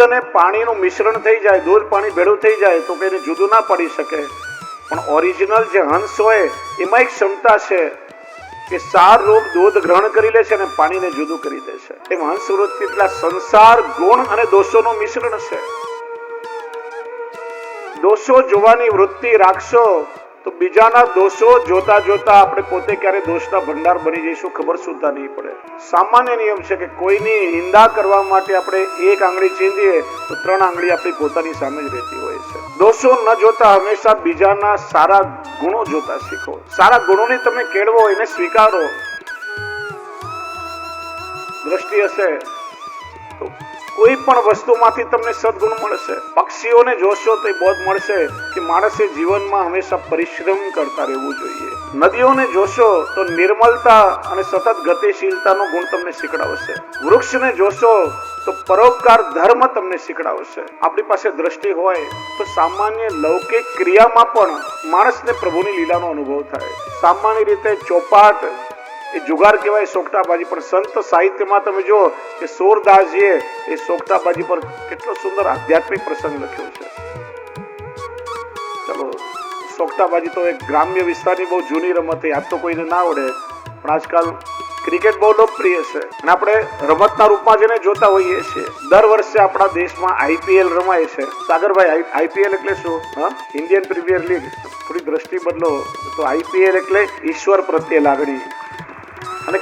દૂધ અને પાણીનું મિશ્રણ થઈ જાય, દૂધ પાણી ભેળું થઈ જાય તો એને જુદું ના પડી શકે. પણ ઓરિજિનલ જે હંસ હોય એમાં એક ક્ષમતા છે કે સાર રૂપ દૂધ ગ્રહણ કરી લે છે અને પાણીને જુદું કરી દે છે. એમ હંસ વૃત્તિ એટલા સંસાર ગુણ અને દોષોનું મિશ્રણ છે. દોષો જોવાની વૃત્તિ રાખશો તો બીજાના દોષો જોતા જોતા આપણે પોતે ક્યારે દોષના ભંડાર બની જઈશું ખબર સુદ્ધા નહીં પડે. સામાન્ય નિયમ છે કે કોઈની નિંદા કરવા માટે આપણે એક આંગળી ચીંધીએ તો 3 આંગળી આપણી પોતાની સામે જ રહેતી હોય છે. દોષો ન જોતા હંમેશા બીજાના સારા ગુણો જોતા શીખો. સારા ગુણોને તમે કેળવો, એને સ્વીકારો. દ્રષ્ટિ હશે તો કોઈ પણ વસ્તુમાંથી તમને સદગુણ મળશે. પક્ષીઓને જોશો તો એ બોધ મળશે કે માણસે જીવનમાં હંમેશા પરિશ્રમ કરતા રહેવું જોઈએ. નદીઓને જોશો તો નિર્મલતા અને સતત ગતિશીલતાનો ગુણ તમને શીખડાવશે. વૃક્ષને જોશો તો પરોપકાર ધર્મ તમને શીખડાવશે. આપણી પાસે દ્રષ્ટિ હોય તો સામાન્ય લૌકિક ક્રિયામાં પણ માણસને પ્રભુની લીલાનો અનુભવ થાય. સામાન્ય રીતે ચોપાટ એ જુગાર કહેવાય, સોગટાબાજી. પણ સંત સાહિત્યમાં તમે જો કે સૂરદાસજીએ એ સોગટાબાજી પર કેટલો સુંદર આધ્યાત્મિક પ્રસંગ લખ્યો છે. ચલો, સોગટાબાજી તો એક ગ્રામ્ય વિસ્તારની બહુ જૂની રમત છે, આજ તો કોઈને ના આવડે. પણ આજકાલ ક્રિકેટ બહુ લોકપ્રિય છે અને આપણે રમતના રૂપમાં જેને જોતા હોઈએ છીએ. દર વર્ષે આપણા દેશમાં IPL રમાય છે. સાગરભાઈ, IPL એટલે શું? Indian premier league. થોડી દ્રષ્ટિ બદલો તો IPL એટલે ઈશ્વર પ્રત્યે લાગણી. અને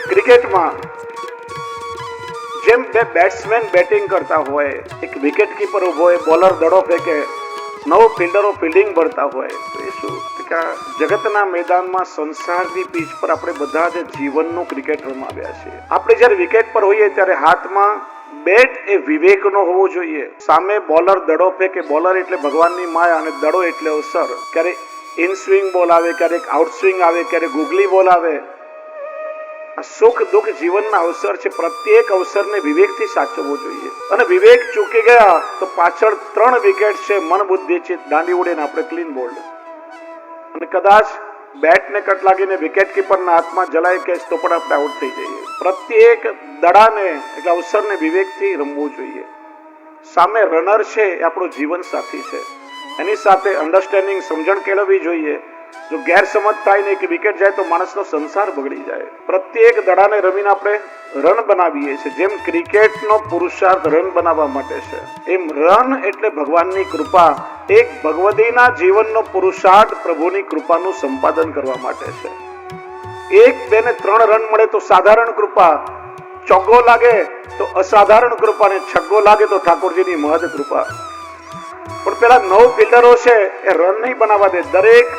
ક્રિકેટમાં જેમ બે બેટ્સમેન બેટિંગ કરતા હોય, એક વિકેટ કીપર ઉભો હોય, બોલર દડો ફેંકે, 9 ફિલ્ડરો ફિલ્ડિંગ ભરતા હોય, તો એ શું કે જગતના મેદાનમાં સંસારની પીચ પર આપણે બધા જ જીવનનું ક્રિકેટ રમાવ્યા છીએ. આપણે જ્યારે વિકેટ પર હોઈએ ત્યારે હાથમાં બેટ એ વિવેકનો હોવો જોઈએ. સામે બોલર દડો ફેંકે, બોલર એટલે ભગવાનની માયા અને દડો એટલે અવસર. ક્યારેક ઇન સ્વિંગ બોલ આવે, ક્યારેક આઉટ સ્વિંગ આવે, ક્યારેક ગુગલી બોલ આવે. સુખ દુઃખ જીવનના અવસર છે. પ્રત્યેક અવસરને વિવેકથી સાચવવો જોઈએ. અને વિવેક ચૂકી ગયા તો પાછળ 3 વિકેટ છે, મન બુદ્ધિ ચિત્ત, દાંડી ઉડે ને આપણે ક્લીન બોલ્ડ. અને કદાચ બેટને કટ લાગીને વિકેટ કીપરના હાથમાં જલાય કેચ તો પણ આપણે આઉટ થઈ જઈએ. પ્રત્યેક દડાને એટલે અવસરને વિવેકથી રમવું જોઈએ. સામે રનર છે એ આપણો જીવન સાથી છે, એની સાથે અન્ડરસ્ટેન્ડિંગ સમજણ કેળવવી જોઈએ. જો ગેરસમજ થાય ને કે વિકેટ જાય તો માણસનો સંસાર બગડી જાય. પ્રત્યેક દડાને રમીને આપણે રન બનાવીએ છીએ. જેમ ક્રિકેટનો પુરુષાર્થ રન બનાવવા માટે છે, એમ રન એટલે ભગવાનની કૃપા. એક ભગવદીના જીવનનો પુરુષાર્થ પ્રભુની કૃપાનું સંપાદન કરવા માટે છે. 1, 2 ને 3 રન મળે તો સાધારણ કૃપા, ચોગ્ગો લાગે તો અસાધારણ કૃપા, ને છગ્ગો લાગે તો ઠાકોરજીની મહદ કૃપા. પણ પેલા 9 ફિલ્ડરો છે એ રન નહીં બનાવવા દે, દરેક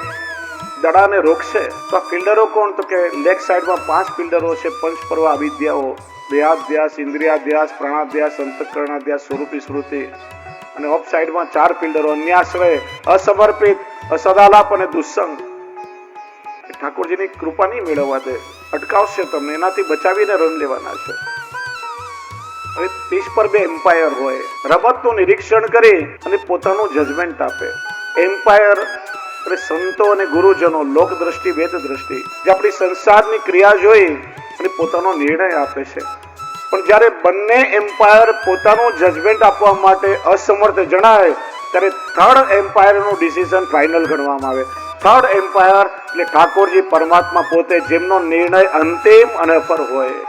દડાને રોકશે. તો આ ફિલ્ડરો કોણ? તો કે લેગ સાઈડમાં 5 ફિલ્ડરો છે. પંચપર્વ અવિદ્યાઓ, દેહાધ્યાસ, ઇન્દ્રિયાધ્યાસ, પ્રાણાધ્યાસ, અંતઃકરણાધ્યાસ, સ્વરૂપી સ્મૃતિ. અને ઓફ સાઈડમાં 4 ફિલ્ડરો, અન્યાશ્રય, અસમર્પિત, અસદાલાપ અને દુસ્સંગ. ઠાકોરજીની કૃપા નહીં મેળવવા દે, અટકાવશે તમને. એનાથી બચાવીને રન લેવાના છે. હવે પીચ પર 2 એમ્પાયર હોય, રમતનું નિરીક્ષણ કરી અને પોતાનું જજમેન્ટ આપે. એમ્પાયર એટલે સંતો અને ગુરુજનો, લોક દ્રષ્ટિ, વેદ દ્રષ્ટિ, જે આપણી સંસારની ક્રિયા જોઈ અને પોતાનો નિર્ણય આપે છે. પણ જ્યારે બંને એમ્પાયર પોતાનું જજમેન્ટ આપવા માટે અસમર્થ જણાય ત્યારે 3rd એમ્પાયરનું ડિસિઝન ફાઇનલ ગણવામાં આવે. 3rd એમ્પાયર એટલે ઠાકોરજી પરમાત્મા પોતે, જેમનો નિર્ણય અંતિમ અને અપર હોય.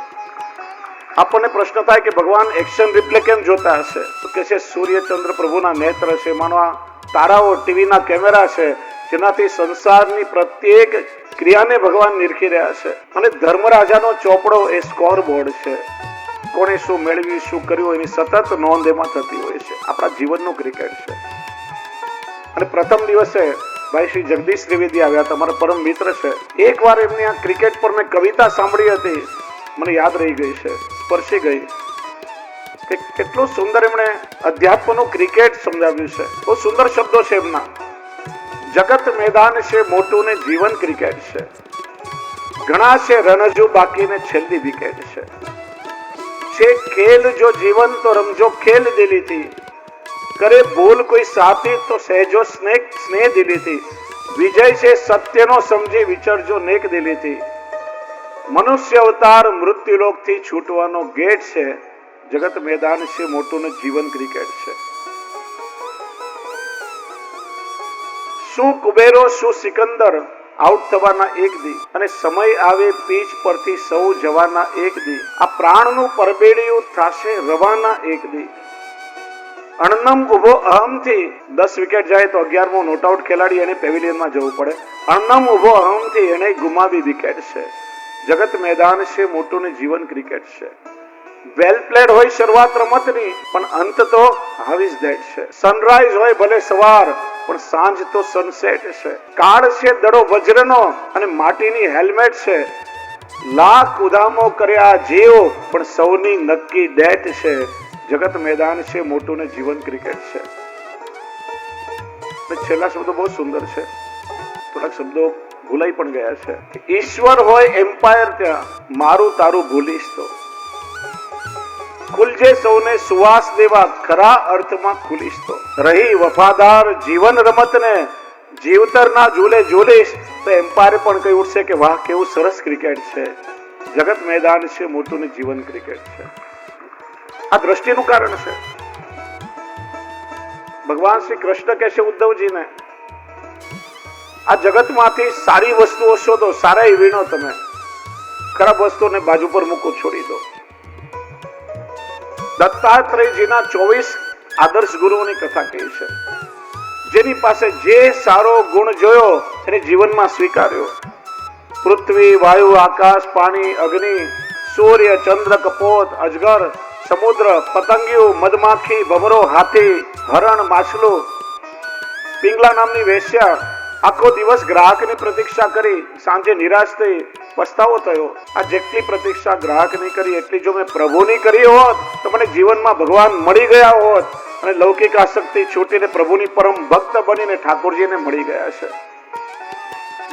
આપણને પ્રશ્ન થાય કે ભગવાન એક્શન રિપ્લે કેમ જોતા હશે? તો કે છે સૂર્ય ચંદ્ર પ્રભુના નેત્ર છે, માનો આ તારાઓ ટીવીના કેમેરા છે, જેનાથી સંસારની પ્રત્યેક ક્રિયાને ભગવાન નિરખી રહ્યા છે. અને ધર્મરાજાનો ચોપડો એ સ્કોર બોર્ડ છે. કોણે શું મેળવ્યું, શું કર્યું, એની સતત નોંધ એમાં થતી હોય છે. આપણા જીવનનું ક્રિકેટ છે. અને પ્રથમ દિવસે ભાઈ શ્રી જગદીશ ત્રિવેદી આવ્યા, તમારા પરમ મિત્ર છે. એકવાર એમની આ ક્રિકેટ પર મેં કવિતા સાંભળી હતી, મને યાદ રહી ગઈ છે, સ્પર્શી ગઈ. કે કેટલું સુંદર એમણે અધ્યાત્મનું ક્રિકેટ સમજાવ્યું છે. બહુ સુંદર શબ્દો છે એમના. જગત મેદાન છે મોટું ને જીવન ક્રિકેટ છે. ઘણા છે રનજુ બાકી ને છેલ્લી વિકેટ છે. ખેલ જો જીવન તો રમજો ખેલ દિલીથી, કરે ભૂલ કોઈ સાથી તો સહેજો સ્નેહ દિલીથી. વિજય છે સત્યનો સમજી વિચરજો નેક દિલીથી. મનુષ્ય અવતાર મૃત્યુલોક થી છૂટવાનો ગેટ છે, જગત મેદાન છે મોટું ને જીવન ક્રિકેટ છે. શું કુબેરો શું સિકંદર આઉટ થવાના એક દી, અને સમય આવે પીચ પરથી સૌ જવાના એક દી. આ પ્રાણનું પરબેડિયું થાશે રવાના એક દી. અણનમ ઉભો અહમથી 10 વિકેટ જાય તો 11મો નોટ આઉટ ખેલાડી એને પેવિલિયનમાં જવું પડે. અણનમ ઉભો અહમથી એને ગુમાવી વિકેટ છે. જગત મેદાન છે મોટું ને જીવન ક્રિકેટ છે. વેલ પ્લેડ હોય શરૂઆત રમતની, પણ અંત તો હાવ ઇઝ ધેટ છે. સનરાઈઝ હોય ભલે સવાર, પણ સાંજ તો સનસેટ છે. કાળ છે દડો વજ્રનો અને માટીની હેલ્મેટ છે. લાખ ઉધામો કર્યા જીવ, પણ સૌની નક્કી ડેટ છે. જગત મેદાન છે મોટું ને જીવન ક્રિકેટ છે. છેલ્લા શબ્દો બહુ સુંદર છે, થોડાક શબ્દો ભૂલાઈ પણ ગયા છે. ઈશ્વર હોય એમ્પાયર ત્યાં, મારું તારું ભૂલીશ તો. ખુલજે સૌને સુવાસ દેવા, ખરા અર્થમાં ખુલીશ તો. રહી વફાદાર જીવન રમતને, જીવતરના ઝૂલે ઝૂલીશ તો એમ્પાયર પણ કહી ઉઠશે કે વાહ કેવું સરસ ક્રિકેટ છે. જગત મેદાન છે મોટું ને જીવન ક્રિકેટ છે. આ દ્રષ્ટિનું કારણ છે. ભગવાન શ્રી કૃષ્ણ કહે છે ઉદ્ધવજીને, આ જગતમાંથી સારી વસ્તુઓ શોધો, સારા વીણો, તમે ખરાબ વસ્તુને બાજુ પર મૂકો, છોડી દો. દત્તાત્રેયજીના 24 આદર્શ ગુરુઓની કથા કહી છે. જેની પાસે જે સારો ગુણ જોયો એને જીવનમાં સ્વીકાર્યો. પૃથ્વી, વાયુ, આકાશ, પાણી, અગ્નિ, સૂર્ય, ચંદ્ર, કપોત, અજગર, સમુદ્ર, પતંગિયું, મધમાખી, ભમરો, હાથી, હરણ, માછલું, પિંગલા નામની વેશ્યા આખો દિવસ ગ્રાહકની પ્રતીક્ષા કરી, સાંજે નિરાશ થઈ પસ્તાવો થયો. આ જેટલી પ્રતીક્ષા ગ્રાહકની કરી એટલી જો મેં પ્રભુની કરી હોત તો મને જીવનમાં ભગવાન મળી ગયા હોત, અને લૌકિક આસક્તિ છૂટીને પ્રભુની પરમ ભક્ત બનીને ઠાકોરજીને મળી ગયા છે.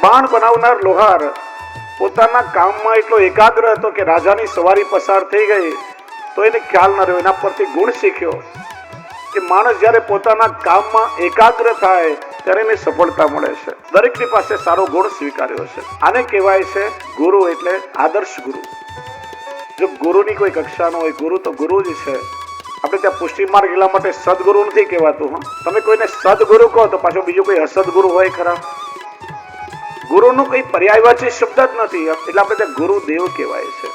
બાણ બનાવનાર લોહાર પોતાના કામમાં એટલો એકાગ્ર હતો કે રાજાની સવારી પસાર થઈ ગઈ તો એને ખ્યાલ ન રહ્યો. એના પરથી ગુણ શીખ્યો કે માણસ જ્યારે પોતાના કામમાં એકાગ્ર થાય ત્યારે એને સફળતા મળે છે. દરેકની પાસે સારો ગુણ સ્વીકાર્યો છે. આને કહેવાય છે ગુરુ, એટલે આદર્શ ગુરુ. જો ગુરુની કોઈ કક્ષા ન હોય, ગુરુ તો ગુરુ જ છે. આપણે ત્યાં પુષ્ટિ માર્ગ એટલા માટે સદગુરુ નથી કહેવાતું. તમે કોઈને સદગુરુ કહો તો પાછો બીજો કોઈ અસદગુરુ હોય ખરા? ગુરુનું કોઈ પર્યાયવાચી શબ્દ જ નથી, એટલે આપણે ત્યાં ગુરુદેવ કહેવાય છે.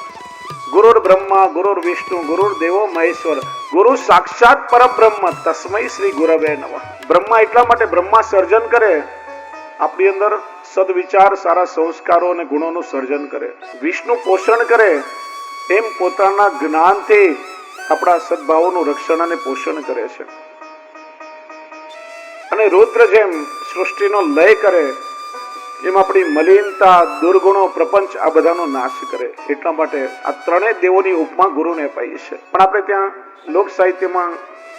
ગુરુર બ્રહ્મા ગુરુર વિષ્ણુ ગુરુર દેવો મહેશ્વર, ગુરુ સાક્ષાત પરબ્રહ્મ, તસ્મૈ શ્રી ગુરવે નમઃ. બ્રહ્મા એટલા માટે બ્રહ્મા સર્જન કરે, આપણી અંદર સદવિચાર, સારા સંસ્કારો અને ગુણોનું સર્જન કરે. વિષ્ણુ પોષણ કરે, એમ પોતાના જ્ઞાનથી આપણા સદભાવોનું રક્ષણ અને પોષણ કરે છે. અને રુદ્ર જેમ સૃષ્ટિનો લય કરે, એમ આપણી મલિનતા, દુર્ગુણો, પ્રપંચ આ બધાનો નાશ કરે. એટલા માટે આ ત્રણેય દેવોની ઉપમા ગુરુને અપાઈ છે. પણ આપણે ત્યાં લોક સાહિત્યમાં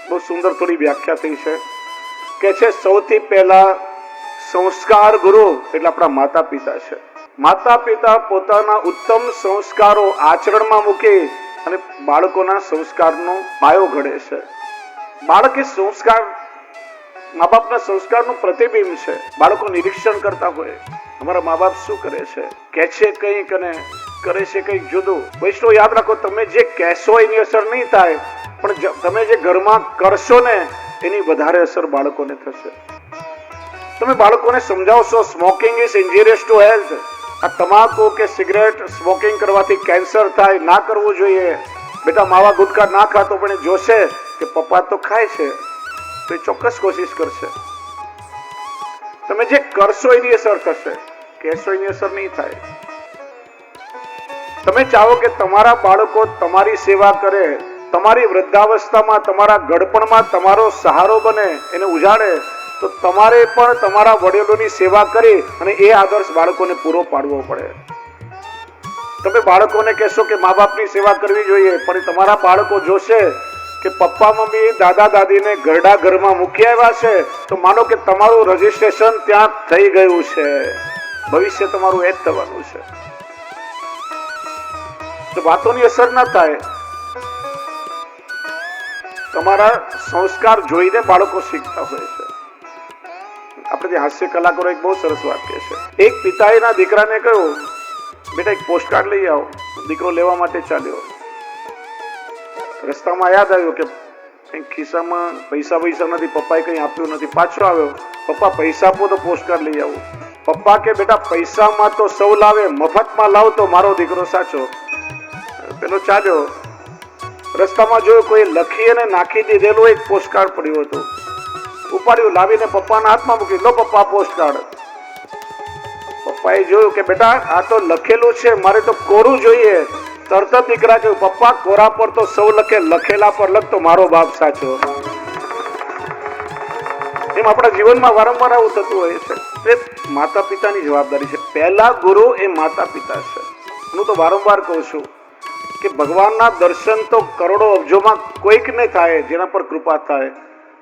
બહુ સુંદર થોડી વ્યાખ્યા થઈ છે કે છે સૌથી પહેલા સંસ્કાર ગુરુ એટલે આપણા માતા પિતા છે. માતા પિતા પોતાના ઉત્તમ સંસ્કારો આચરણમાં મૂકી અને બાળકોના સંસ્કારનો પાયો ઘડે છે. બાળક એ સંસ્કાર, મા બાપના સંસ્કારનું પ્રતિબિંબ છે. બાળકો નિરીક્ષણ કરતા હોય અમારા મા બાપ શું કરે છે, કે છે કંઈક અને કરે છે કંઈક જુદું. વૈષ્ણવ યાદ રાખો, તમે જે કહેશો એની અસર નહીં થાય, પણ તમે જે ઘરમાં કરશો ને એની વધારે અસર બાળકોને થશે. તમે બાળકોને સમજાવશો smoking is injurious to health, આ તમાકુ કે સિગરેટ સ્મોકિંગ કરવાથી કેન્સર થાય, ના કરવું જોઈએ. બેટા માવા ગુટકા ના ખાતો, પણ એ જોશે કે પપ્પા તો ખાય છે તો એ ચોક્કસ કોશિશ કરશે. તમે જે કરશો એની અસર થશે, કહેશો એની અસર નહીં થાય. તમે ચાહો કે તમારા બાળકો તમારી સેવા કરે, તમારી વૃદ્ધાવસ્થામાં, તમારા ગડપણમાં તમારો સહારો બને, એને ઉજાડે, તો તમારે પણ તમારા વડીલોની સેવા કરી અને એ આદર્શ બાળકોને પૂરો પાડવો પડે. તમે બાળકોને કહેશો કે મા બાપની સેવા કરવી જોઈએ, પણ તમારા બાળકો જોશે કે પપ્પા મમ્મી દાદા દાદીને ઘરડા ઘરમાં મૂકી આવ્યા છે, તો માનો કે તમારું રજીસ્ટ્રેશન ત્યાં થઈ ગયું છે. ભવિષ્ય તમારું એ જ થવાનું છે. તો વાતોની અસર ના થાય. તમારા સંસ્કાર જોઈને બાળકો શીખતા હોય છે. આપણે જે હાસ્ય કલાકારો એક બહુ સરસ વાત કહે છે. એક પિતાએ ના દીકરાને કહ્યું, બેટા એક પોસ્ટકાર્ડ લઈ આવો. દીકરો લેવા માટે ચાલ્યો. રસ્તામાં યાદ આવ્યું કે કંઈ ખિસ્સામાં પૈસા નથી, પપ્પાએ કંઈ આપ્યું નથી. પાછો આવ્યો, પપ્પા પૈસા આપો તો પોસ્ટકાર્ડ લઈ આવું. પપ્પા કે બેટા પૈસામાં તો સૌ લાવે, મફતમાં લાવ તો મારો દીકરો સાચો. પેલો ચાલ્યો, રસ્તામાં જોયું કોઈ લખી અને નાખી દીધેલું એક પોસ્ટકાર્ડ પડ્યું હતું. ઉપાડ્યું, લાવીને પપ્પાના હાથમાં મૂકી. લો પપ્પા પોસ્ટકાર્ડ. પપ્પાએ જોયું કે બેટા આ તો લખેલું છે, મારે તો કોરું જોઈએ. તરત જ દીકરા કહ્યું, પપ્પા કોરા પર તો સૌ લખે, લખેલા પર લખતો મારો બાપ સાચો. એમ આપણા જીવનમાં વારંવાર આવું થતું હોય છે. તે માતા પિતાની જવાબદારી છે. પહેલા ગુરુ એ માતા પિતા છે. હું તો વારંવાર કહું છું કે ભગવાનના દર્શન તો કરોડો અબજોમાં કોઈકને થાય જેના પર કૃપા થાય,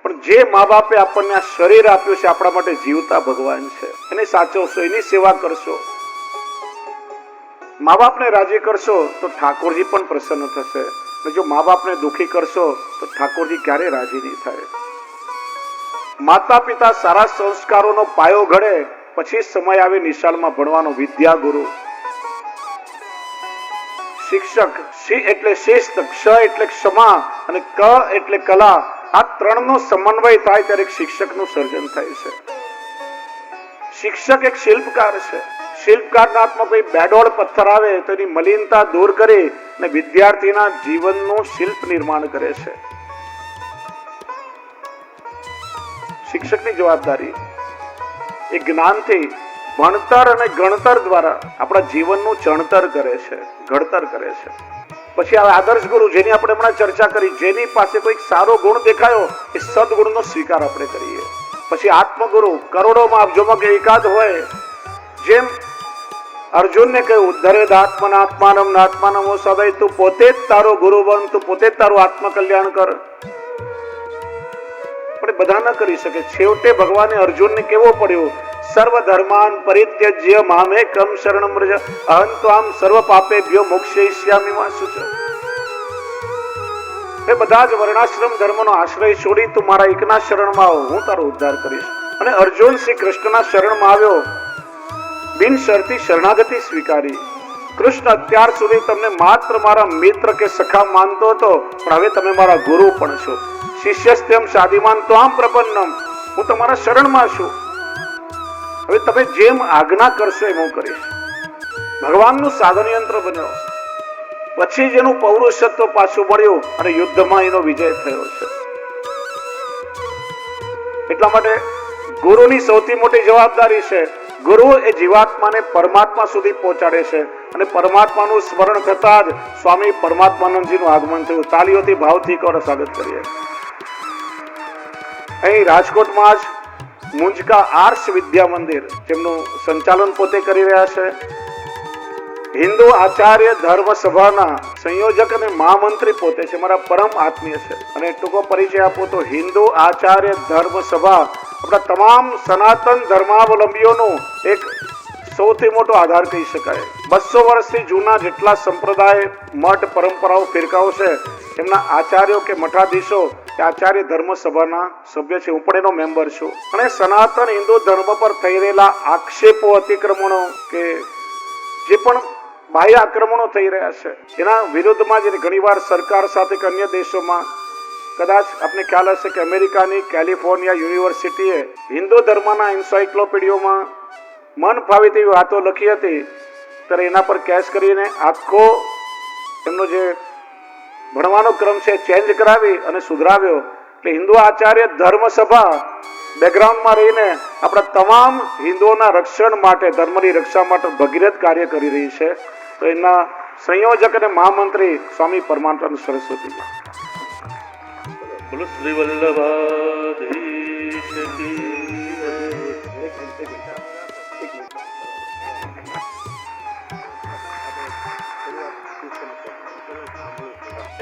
પણ જે મા બાપે આપણને આ શરીર આપ્યું છે આપણા માટે જીવતા ભગવાન છે. એને સાચવશો, એની સેવા કરશો, મા બાપને રાજી કરશો તો ઠાકોરજી પણ પ્રસન્ન થશે. અને જો મા બાપને દુઃખી કરશો તો ઠાકોરજી ક્યારે રાજી નહીં થાય. માતા પિતા સારા સંસ્કારોનો પાયો ઘડે, પછી સમય આવે નિશાળમાં ભણવાનો. વિદ્યા ગુરુ, શિક્ષક. શિ એટલે શિસ્ત, ક્ષ એટલે ક્ષમા અને ક એટલે કલા. આ ત્રણનો સમન્વય થાય ત્યારે એક શિક્ષકનું સર્જન થાય છે. શિક્ષક એક શિલ્પકાર છે. શિલ્પકારના હાથમાં કોઈ બેડોળ પથ્થર આવે તો એની મલિનતા દૂર કરી અને વિદ્યાર્થીના જીવનનું શિલ્પ નિર્માણ કરે છે. શિક્ષકની જવાબદારી એ જ્ઞાનથી, ભણતર અને ગણતર દ્વારા આપણા જીવનનું ચણતર કરે છે, ઘડતર કરે છે. પછી આ આદર્શ ગુરુ જેની આપણે હમણાં ચર્ચા કરી, જેની પાસે કોઈક સારો ગુણ દેખાયો એ સદગુણનો સ્વીકાર આપણે કરીએ. પછી આત્મગુરુ, કરોડોમાં અબજોમાં કે એકાદ હોય. જેમ અર્જુનને કહ્યું, ઉદ્ધરેદ આત્મનાત્માનમ નાત્માનમો સદય, તું પોતે જ તારો ગુરુ બન, તું પોતે જ તારું આત્મકલ્યાણ કર. પણ બધા ન કરી શકે. છેવટે ભગવાને અર્જુનને કેવો પડ્યો, સર્વ ધર્માન પરિત્યજ્ય મામેકમ શરણમ વ્રજ, અહં ત્વામ સર્વ પાપેભ્યો મોક્ષયિષ્યામિ મા શુચ. એ બધા જ વર્ણાશ્રમ ધર્મનો આશ્રય છોડી તું મારા એકના શરણમાં આવ, હું તારો ઉદ્ધાર કરીશ. અને અર્જુન શ્રી કૃષ્ણના શરણમાં આવ્યો, બિન શરતી શરણાગતિ સ્વીકારી. કૃષ્ણ અત્યાર સુધી તમને માત્ર મારા મિત્ર કે સખા માનતો હતો, પણ હવે તમે મારા ગુરુ પણ છો. શિષ્યસ્ત્યમ શાદીમાન ત્વામ પ્રપન્નમ, હું તમારા શરણમાં છું. હવે તમે જેમ આજ્ઞા કરશો એમ હું કરીશ. ભગવાનનું સાધન યંત્ર બન્યો. પછી જેનું પૌરુષત્વ પાછું મળ્યું અને યુદ્ધમાં એનો વિજય થયો છે. એટલા માટે ગુરુની સૌથી મોટી જવાબદારી છે. ગુરુ એ જીવાત્માને પરમાત્મા સુધી પહોંચાડે છે. અને પરમાત્માનું સ્મરણ થતા જ સ્વામી પરમાત્માનંદજીનું આગમન થયું. તાલીઓથી ભાવથી કરો સ્વાગત કરીએ. અહીં રાજકોટમાં જ મુંજકા આર્ષ વિદ્યા મંદિર, જેમનું સંચાલન પોતે કરી રહ્યા છે. હિન્દુ આચાર્ય ધર્મ સભાના સંયોજક અને મહામંત્રી પોતે છે, મારા પરમ આત્મીય છે. અને ટૂંકો પરિચય આપો તો હિન્દુ આચાર્ય ધર્મ સભા આપણા તમામ સનાતન ધર્માવલંબીઓનો એક સૌથી મોટો આધાર કહી શકાય. 200 વર્ષથી જૂના જેટલા સંપ્રદાય, મઠ, પરંપરાઓ, ફિરકાઓ છે, એમના આચાર્યો કે મઠાધીશો એ આચાર્ય ધર્મ સભાના સભ્ય છે. હું પણ એનો મેમ્બર છું. અને સનાતન હિન્દુ ધર્મ પર થઈ રહેલા આક્ષેપો, અતિક્રમણો કે જે પણ બાહ્ય આક્રમણો થઈ રહ્યા છે એના વિરુદ્ધમાં જે ઘણીવાર સરકાર સાથે કે અન્ય દેશોમાં, કદાચ આપને ખ્યાલ હશે કે અમેરિકાની કેલિફોર્નિયા યુનિવર્સિટીએ હિન્દુ ધર્મના એન્સાઇક્લોપીડિયોમાં મન ફાવે તેવી વાતો લખી હતી. ત્યારે એના પર કેસ કરીને આખો એમનો જે ભણવાનો ક્રમ છે ચેન્જ કરાવી અને સુધરાવ્યો. એટલે હિન્દુ આચાર્ય ધર્મ સભા બેકગ્રાઉન્ડમાં રહીને આપણા તમામ હિન્દુઓના રક્ષણ માટે, ધર્મની રક્ષા માટે ભગીરથ કાર્ય કરી રહી છે. તો એના સંયોજક અને મહામંત્રી સ્વામી પરમાનંદ સરસ્વતી. બોલો શ્રી વલ્લભાધીશ કી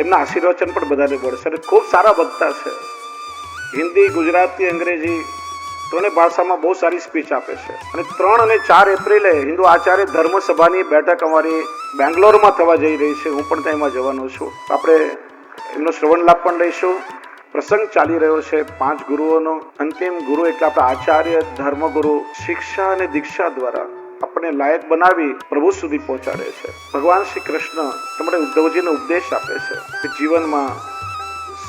એમના આશીર્વચન પણ બધાને મળશે. અને ખૂબ સારા વક્તા છે. હિન્દી, ગુજરાતી, અંગ્રેજી ત્રણેય ભાષામાં બહુ સારી સ્પીચ આપે છે. અને 3 અને 4 એપ્રિલે હિન્દુ આચાર્ય ધર્મ સભાની બેઠક અમારી બેંગ્લોરમાં થવા જઈ રહી છે. હું પણ ત્યાં એમાં જવાનો છું. આપણે એમનો શ્રવણ લાભ પણ લઈશું. પ્રસંગ ચાલી રહ્યો છે 5 ગુરુઓનો. અંતિમ ગુરુ એટલે આપણા આચાર્ય ધર્મગુરુ શિક્ષા અને દીક્ષા દ્વારા આપણને લાયક બનાવી પ્રભુ સુધી પહોંચાડે છે. ભગવાન શ્રી કૃષ્ણ તેમણે ઉદ્ધવજીને ઉપદેશ આપે છે કે જીવનમાં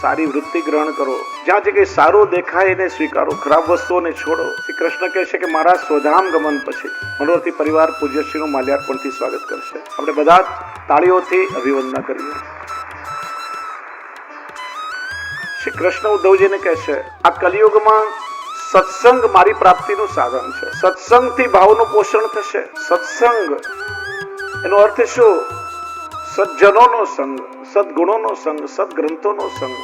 સારી વૃત્તિ ગ્રહણ કરો, જ્યાં જગ્યાએ સારું દેખાય એને સ્વીકારો, ખરાબ વસ્તુઓને છોડો. શ્રી કૃષ્ણ કહે છે કે મારા સ્વધામ ગમન પછી મનોરથી પરિવાર પૂજ્યશ્રીનું માલ્યાર્પણથી સ્વાગત કરશે. આપણે બધા તાળીઓથી અભિવંદના કરીએ. શ્રી કૃષ્ણ ઉદ્ધવજીને કહે છે આ કલિયુગમાં સત્સંગ મારી પ્રાપ્તિનું સાધન છે. સત્સંગથી ભાવનું પોષણ થશે. સત્સંગ એનો અર્થ શું? સજ્જનોનો સંગ, સદગુણોનો સંગ, સદગ્રંથોનો સંગ,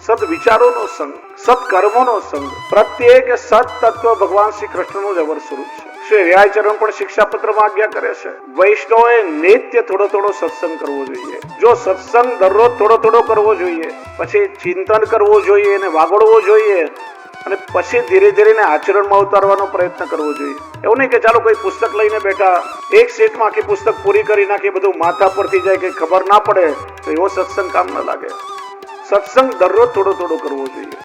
સદવિચારોનો સંગ, સત્કર્મોનો સંગ. પ્રત્યેક સત તત્વ ભગવાન શ્રી કૃષ્ણનું જ અવર સ્વરૂપ છે. શ્રી રિયાચરણ પણ શિક્ષાપત્રમાં આજ્ઞા કરે છે વૈષ્ણવોએ નિત્ય થોડો થોડો સત્સંગ કરવો જોઈએ. જો સત્સંગ દરરોજ થોડો થોડો કરવો જોઈએ, પછી ચિંતન કરવું જોઈએ અને વાગોળવો જોઈએ, અને પછી ધીરે ધીરે આચરણમાં ઉતારવાનો પ્રયત્ન કરવો જોઈએ. એવું નહીં કે ચાલો કોઈ પુસ્તક લઈને બેઠા, એક સેટમાં આખી પુસ્તક પૂરી કરી નાખી, બધું માથા પરથી જાય કે ખબર ના પડે, તો એવો સત્સંગ કામ ન લાગે. સત્સંગ દરરોજ થોડો થોડો કરવો જોઈએ.